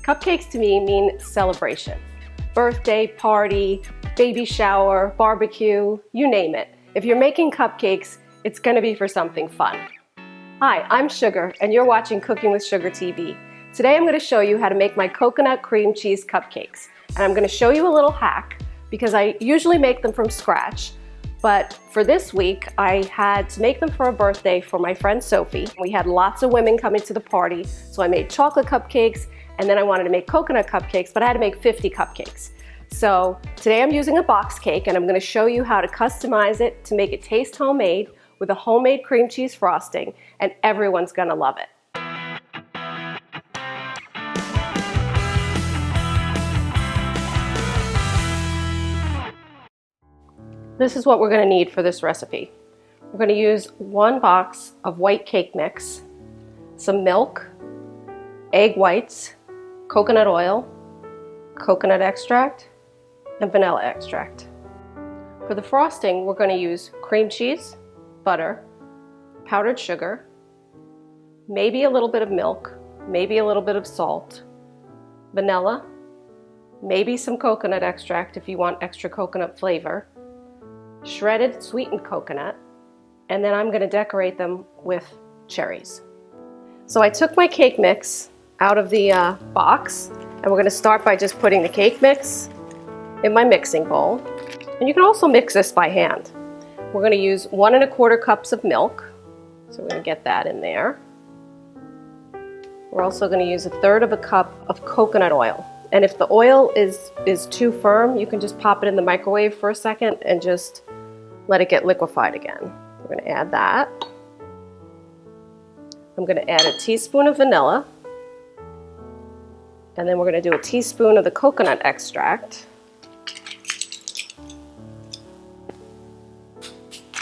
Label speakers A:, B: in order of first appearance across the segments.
A: Cupcakes to me mean celebration. Birthday, party, baby shower, barbecue, you name it. If you're making cupcakes, it's gonna be for something fun. Hi, I'm Sugar, and you're watching Cooking with Sugar TV. Today I'm gonna show you how to make my coconut cream cheese cupcakes. And I'm gonna show you a little hack because I usually make them from scratch. But for this week, I had to make them for a birthday for my friend Sophie. We had lots of women coming to the party, so I made chocolate cupcakes, and then I wanted to make coconut cupcakes, but I had to make 50 cupcakes. So today I'm using a box cake, and I'm gonna show you how to customize it to make it taste homemade with a homemade cream cheese frosting, and everyone's gonna love it. This is what we're going to need for this recipe. We're going to use 1 box of white cake mix, some milk, egg whites, coconut oil, coconut extract, and vanilla extract. For the frosting, we're going to use cream cheese, butter, powdered sugar, maybe a little bit of milk, maybe a little bit of salt, vanilla, maybe some coconut extract if you want extra coconut flavor, shredded sweetened coconut, and then I'm going to decorate them with cherries. So I took my cake mix out of the box, and we're going to start by just putting the cake mix in my mixing bowl. And you can also mix this by hand. We're going to use 1 1/4 cups of milk, so we're going to get that in there. We're also going to use 1/3 cup of coconut oil. And if the oil is too firm, you can just pop it in the microwave for a second and just let it get liquefied again. We're going to add that. I'm going to add a teaspoon of vanilla. And then we're going to do a teaspoon of the coconut extract.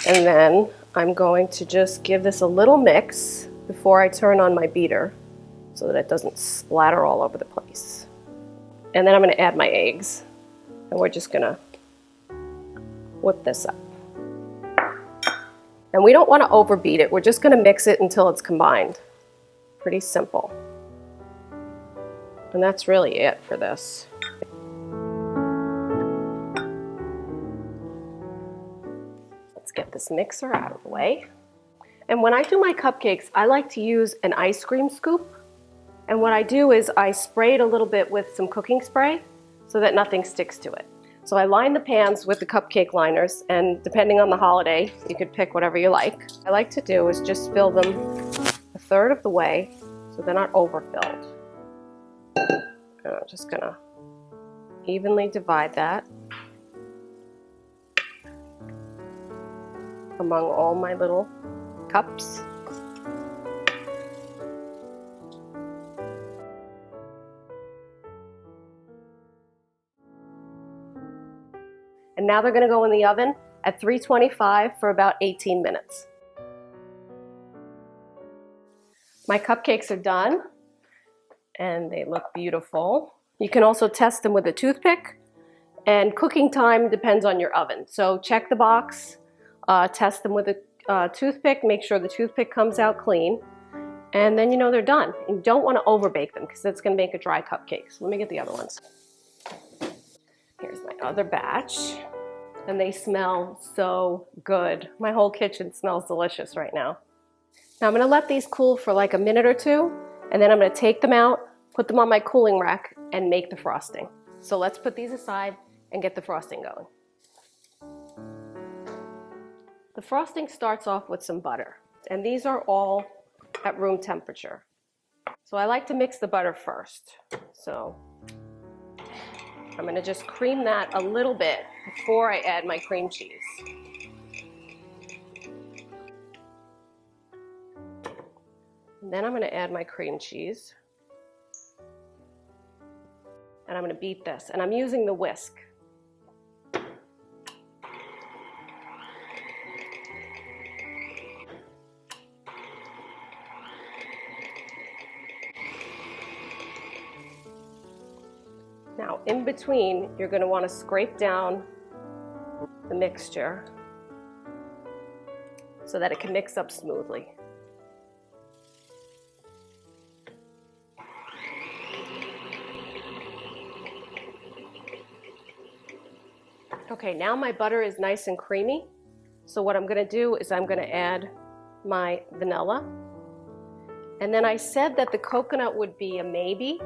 A: And then I'm going to just give this a little mix before I turn on my beater so that it doesn't splatter all over the place. And then I'm going to add my eggs, and we're just going to whip this up. And we don't want to overbeat it. We're just going to mix it until it's combined. Pretty simple. And that's really it for this. Let's get this mixer out of the way. And when I do my cupcakes, I like to use an ice cream scoop. And what I do is I spray it a little bit with some cooking spray so that nothing sticks to it. So I line the pans with the cupcake liners, and depending on the holiday, you could pick whatever you like. What I like to do is just fill them 1/3 of the way so they're not overfilled. And I'm just gonna evenly divide that among all my little cups. And now they're going to go in the oven at 325 for about 18 minutes. My cupcakes are done, and they look beautiful. You can also test them with a toothpick, and cooking time depends on your oven. So check the box, test them with a toothpick, make sure the toothpick comes out clean, and then you know they're done. You don't want to overbake them because that's going to make a dry cupcake. So let me get the other ones. Here's my other batch, and they smell so good. My whole kitchen smells delicious right now. Now I'm gonna let these cool for like a minute or two, and then I'm gonna take them out, put them on my cooling rack, and make the frosting. So let's put these aside and get the frosting going. The frosting starts off with some butter, and these are all at room temperature. So I like to mix the butter first. So I'm going to just cream that a little bit before I add my cream cheese. And then I'm going to add my cream cheese. And I'm going to beat this. And I'm using the whisk. Now, in between, you're going to want to scrape down the mixture so that it can mix up smoothly. Okay, now my butter is nice and creamy. So what I'm gonna do is I'm gonna add my vanilla. And then I said that the coconut would be a maybe,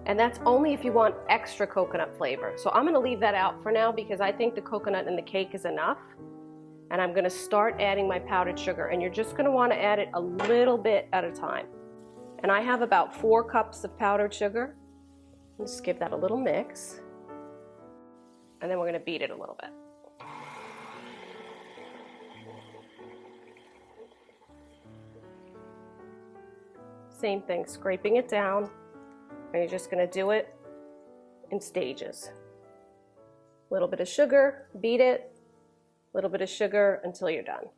A: and that's only if you want extra coconut flavor. So I'm gonna leave that out for now because I think the coconut in the cake is enough. And I'm gonna start adding my powdered sugar, and you're just gonna wanna add it a little bit at a time. And I have about 4 cups of powdered sugar. Just give that a little mix. And then we're gonna beat it a little bit. Same thing, scraping it down, and you're just gonna do it in stages. A little bit of sugar, beat it, a little bit of sugar until you're done.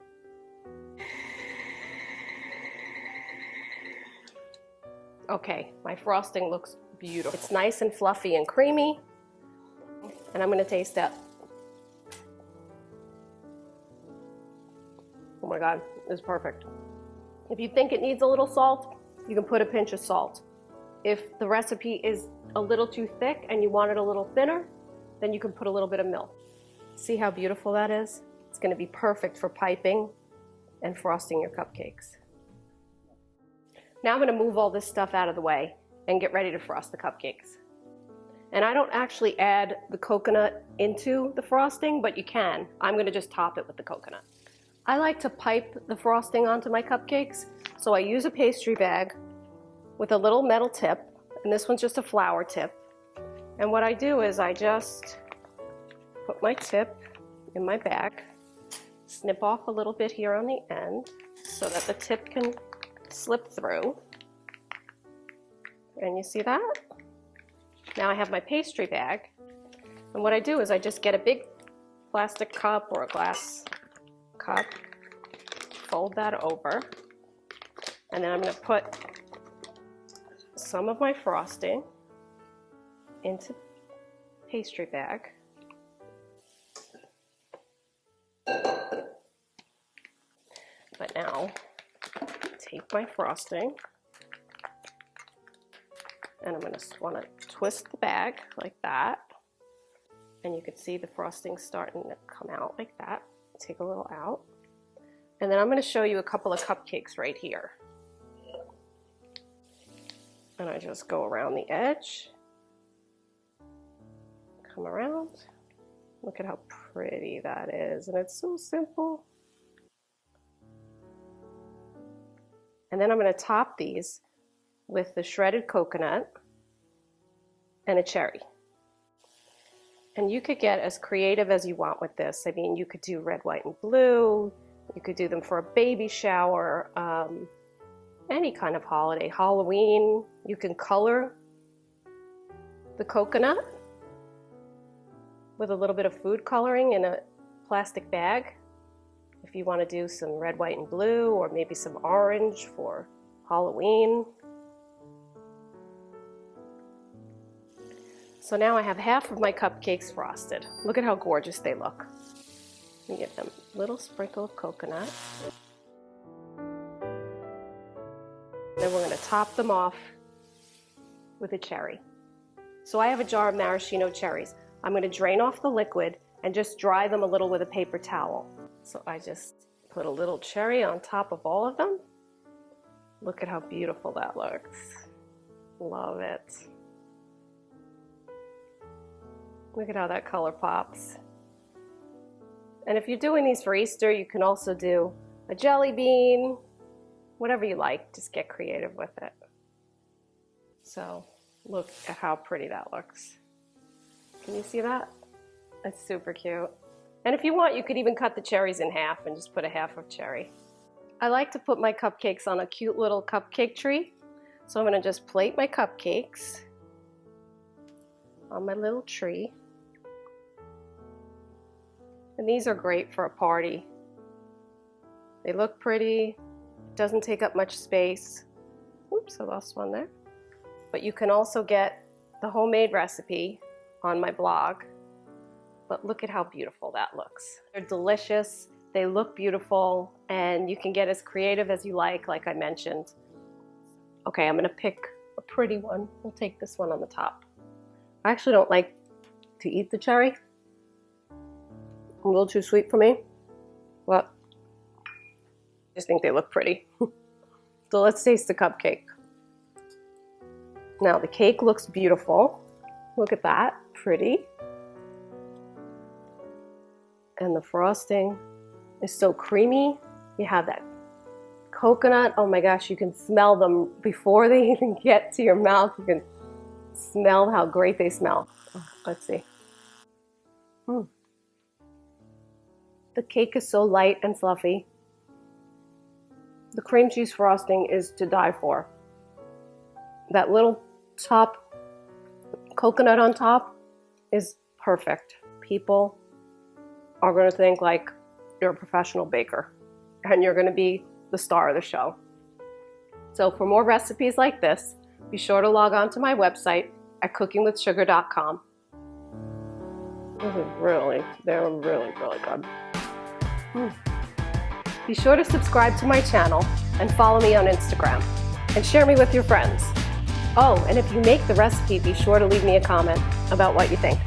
A: Okay, my frosting looks beautiful. It's nice and fluffy and creamy, and I'm gonna taste that. Oh my God, it's perfect. If you think it needs a little salt, you can put a pinch of salt. If the recipe is a little too thick and you want it a little thinner, then you can put a little bit of milk. See how beautiful that is? It's gonna be perfect for piping and frosting your cupcakes. Now I'm gonna move all this stuff out of the way and get ready to frost the cupcakes. And I don't actually add the coconut into the frosting, but you can. I'm gonna just top it with the coconut. I like to pipe the frosting onto my cupcakes, so I use a pastry bag with a little metal tip, and this one's just a flour tip. And what I do is I just put my tip in my bag, snip off a little bit here on the end so that the tip can slip through. And you see that? Now I have my pastry bag, and what I do is I just get a big plastic cup or a glass cup, fold that over, and then I'm going to put some of my frosting into pastry bag. But now take my frosting, and I'm going to want to twist the bag like that, and you can see the frosting starting to come out like that. Take a little out, and then I'm going to show you a couple of cupcakes right here. And I just go around the edge, come around. Look at how pretty that is, and it's so simple. And then I'm going to top these with the shredded coconut and a cherry. And you could get as creative as you want with this. I mean, you could do red, white, and blue. You could do them for a baby shower, any kind of holiday, Halloween. You can color the coconut with a little bit of food coloring in a plastic bag. If you want to do some red, white, and blue, or maybe some orange for Halloween. So now I have half of my cupcakes frosted. Look at how gorgeous they look. You give them a little sprinkle of coconut. Then we're going to top them off with a cherry. So I have a jar of maraschino cherries. I'm going to drain off the liquid and just dry them a little with a paper towel. So I just put a little cherry on top of all of them. Look at how beautiful that looks. Love it. Look at how that color pops. And if you're doing these for Easter, you can also do a jelly bean, whatever you like, just get creative with it. So look at how pretty that looks. Can you see that? It's super cute. And if you want, you could even cut the cherries in half and just put a half of cherry. I like to put my cupcakes on a cute little cupcake tree. So I'm gonna just plate my cupcakes on my little tree. And these are great for a party. They look pretty, doesn't take up much space. Oops, I lost one there. But you can also get the homemade recipe on my blog. But look at how beautiful that looks. They're delicious, they look beautiful, and you can get as creative as you like I mentioned. Okay, I'm gonna pick a pretty one. We'll take this one on the top. I actually don't like to eat the cherry. A little too sweet for me, but I just think they look pretty. So let's taste the cupcake. Now the cake looks beautiful. Look at that, pretty. And the frosting is so creamy. You have that coconut. Oh my gosh, you can smell them before they even get to your mouth. You can smell how great they smell. Let's see. The cake is so light and fluffy. The cream cheese frosting is to die for. That little top coconut on top is perfect. People are going to think like you're a professional baker and you're going to be the star of the show. So for more recipes like this, be sure to log on to my website at cookingwithsugar.com. They're really good. Be sure to subscribe to my channel and follow me on Instagram and share me with your friends. Oh, and if you make the recipe, be sure to leave me a comment about what you think.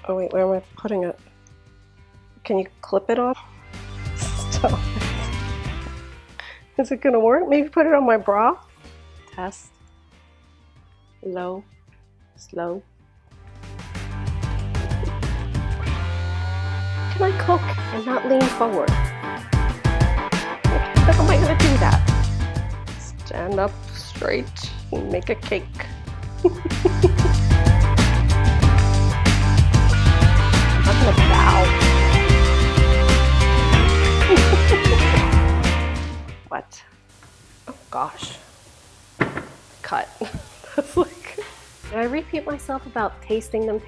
A: Oh wait, where am I putting it? Can you clip it off? Stop. Is it gonna work? Maybe put it on my bra? Test. Low. Slow. Can I cook and not lean forward? How am I gonna do that? Stand up straight and make a cake. I'm gonna bow. What? Oh gosh. Cut. That's like, did I repeat myself about tasting them?